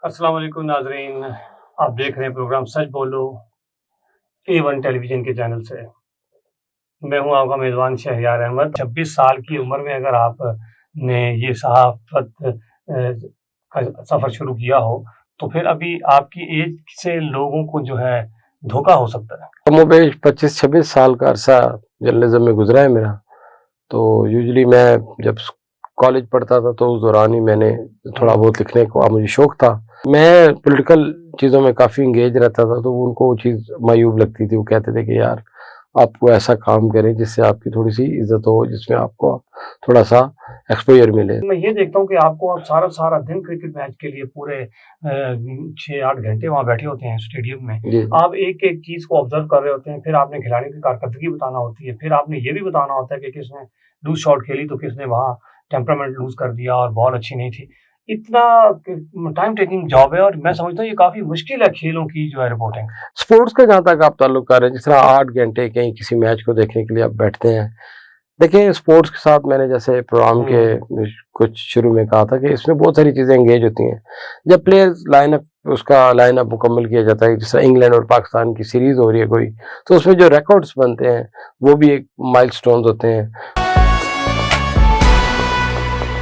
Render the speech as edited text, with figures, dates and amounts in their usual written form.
अस्सलाम वालेकुम नाजरीन, आप देख रहे हैं प्रोग्राम सच बोलो A1 टेलीविज़न के चैनल से। मैं हूं आपका मेज़बान शहरियार अहमद। 26 साल की उम्र में अगर आपने ये सहाफ़त का सफ़र शुरू किया हो, तो फिर अभी आपकी एज से लोगों को जो है धोखा हो सकता है। कमोबेश 25-26 साल का अरसा जर्नलिज्म में गुजरा है मेरा। तो यूजुअली मैं जब कॉलेज पढ़ता था तो उस दौरान ही मैंने थोड़ा बहुत लिखने का मुझे शौक था। मैं पॉलिटिकल चीज़ों में काफ़ी इंगेज रहता था, तो उनको वो चीज़ मायूब लगती थी। वो कहते थे कि यार आपको ऐसा काम करें जिससे आपकी थोड़ी सी इज्जत हो, जिसमें आपको थोड़ा सा एक्सपोजर मिले। मैं ये देखता हूँ कि आपको आप सारा दिन क्रिकेट मैच के लिए पूरे 6-8 घंटे वहाँ बैठे होते हैं स्टेडियम में। जी आप एक चीज को ऑब्जर्व कर रहे होते हैं, फिर आपने खिलाड़ी की कारकर्दगी बताना होती है, फिर आपने ये भी बताना होता है कि किसने लूज शॉट खेली तो किसने वहाँ टेम्परामेंट लूज कर दिया और बॉल अच्छी नहीं थी। इतना टाइम टेकिंग जॉब है और मैं समझता हूँ ये काफी मुश्किल है खेलों की जो है रिपोर्टिंग। स्पोर्ट्स का जहाँ तक आप ताल्लुक कर रहे हैं, जिस तरह 8 घंटे कहीं किसी मैच को देखने के लिए आप बैठते हैं। देखिए स्पोर्ट्स के साथ मैंने जैसे प्रोग्राम के कुछ शुरू में कहा था कि इसमें बहुत सारी चीज़ें एंगेज होती हैं। जब प्लेयर्स लाइनअप उसका लाइनअप मुकम्मल किया जाता है, जैसे इंग्लैंड और पाकिस्तान की सीरीज़ हो रही है कोई, तो उसमें जो रिकॉर्ड्स बनते हैं वो भी एक माइलस्टोन्स होते हैं।